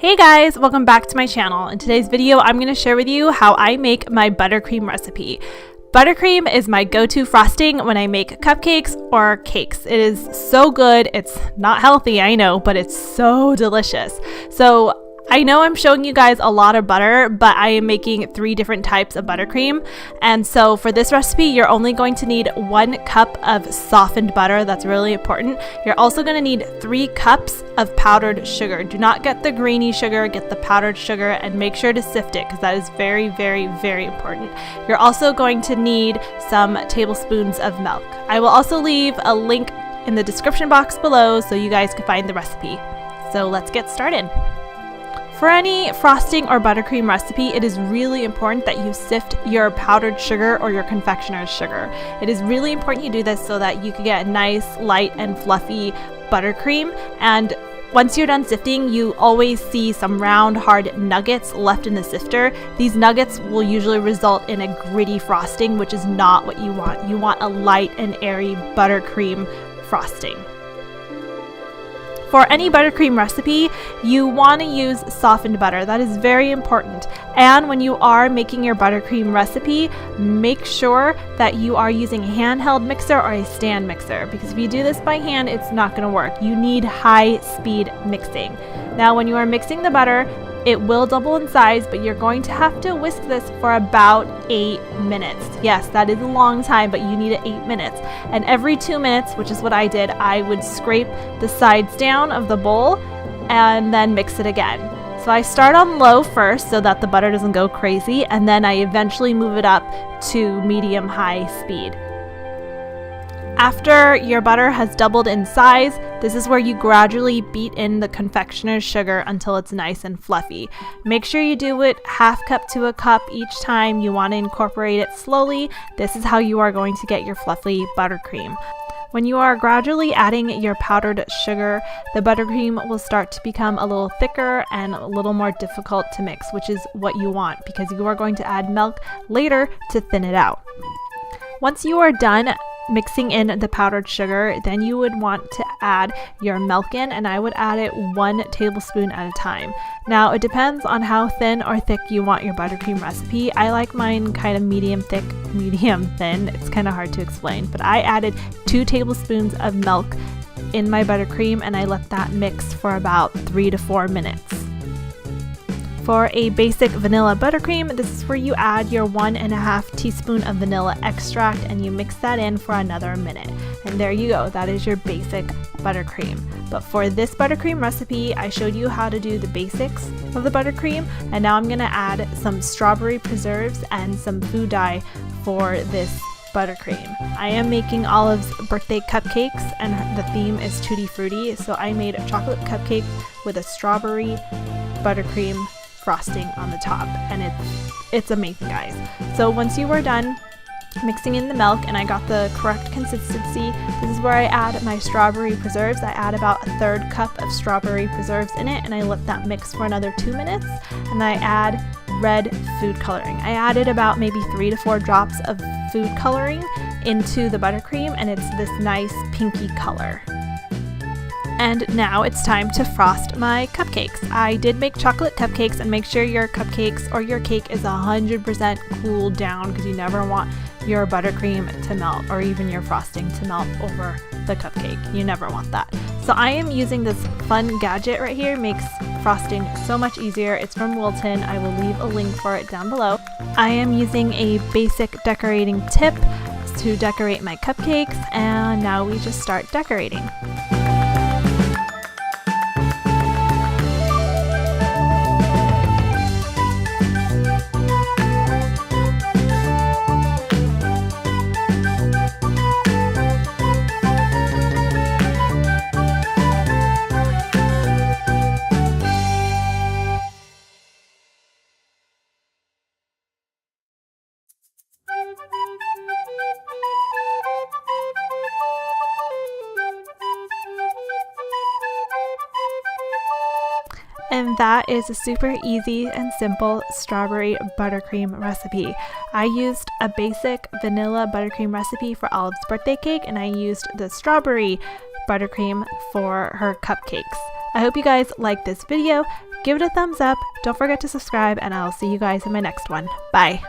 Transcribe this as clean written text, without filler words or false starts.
Hey guys, welcome back to my channel. In today's video, I'm going to share with you how I make my buttercream recipe. Buttercream is my go-to frosting when I make cupcakes or cakes. It is so good. It's not healthy, I know, but it's so delicious. So I know I'm showing you guys a lot of butter, but I am making 3 different types of buttercream. And so for this recipe, you're only going to need 1 cup of softened butter. That's really important. You're also going to need 3 cups of powdered sugar. Do not get the grainy sugar, get the powdered sugar, and make sure to sift it because that is very, very, very important. You're also going to need some tablespoons of milk. I will also leave a link in the description box below so you guys can find the recipe. So let's get started. For any frosting or buttercream recipe, it is really important that you sift your powdered sugar or your confectioner's sugar. It is really important you do this so that you can get a nice, light, and fluffy buttercream. And once you're done sifting, you always see some round, hard nuggets left in the sifter. These nuggets will usually result in a gritty frosting, which is not what you want. You want a light and airy buttercream frosting. For any buttercream recipe, you want to use softened butter. That is very important. And when you are making your buttercream recipe, make sure that you are using a handheld mixer or a stand mixer, because if you do this by hand, it's not going to work. You need high-speed mixing. Now, when you are mixing the butter, it will double in size, but you're going to have to whisk this for about 8 minutes. Yes, that is a long time, but you need it 8 minutes. And every 2 minutes, which is what I did, I would scrape the sides down of the bowl and then mix it again. So I start on low first so that the butter doesn't go crazy, and then I eventually move it up to medium-high speed. After your butter has doubled in size, this is where you gradually beat in the confectioner's sugar until it's nice and fluffy. Make sure you do it half cup to a cup each time. You want to incorporate it slowly. This is how you are going to get your fluffy buttercream. When you are gradually adding your powdered sugar, the buttercream will start to become a little thicker and a little more difficult to mix, which is what you want because you are going to add milk later to thin it out. Once you are done mixing in the powdered sugar, then you would want to add your milk in, and I would add it 1 tablespoon at a time. Now, it depends on how thin or thick you want your buttercream recipe. I like mine kind of medium thick, medium thin. It's kind of hard to explain, but I added 2 tablespoons of milk in my buttercream, and I let that mix for about 3 to 4 minutes. For a basic vanilla buttercream, this is where you add your 1.5 teaspoon of vanilla extract and you mix that in for another minute. And there you go, that is your basic buttercream. But for this buttercream recipe, I showed you how to do the basics of the buttercream, and now I'm gonna add some strawberry preserves and some food dye for this buttercream. I am making Olive's birthday cupcakes and the theme is Tutti Frutti, so I made a chocolate cupcake with a strawberry buttercream frosting on the top, and it's amazing, guys. So once you are done mixing in the milk and I got the correct consistency, this is where I add my strawberry preserves. I add about 1/3 cup of strawberry preserves in it, and I let that mix for another 2 minutes, and I add red food coloring. I added about maybe 3 to 4 drops of food coloring into the buttercream, and it's this nice pinky color. And now it's time to frost my cupcakes. I did make chocolate cupcakes, and make sure your cupcakes or your cake is 100% cooled down because you never want your buttercream to melt or even your frosting to melt over the cupcake. You never want that. So I am using this fun gadget right here. It makes frosting so much easier. It's from Wilton. I will leave a link for it down below. I am using a basic decorating tip to decorate my cupcakes, and now we just start decorating. And that is a super easy and simple strawberry buttercream recipe. I used a basic vanilla buttercream recipe for Olive's birthday cake, and I used the strawberry buttercream for her cupcakes. I hope you guys liked this video. Give it a thumbs up. Don't forget to subscribe, and I'll see you guys in my next one. Bye.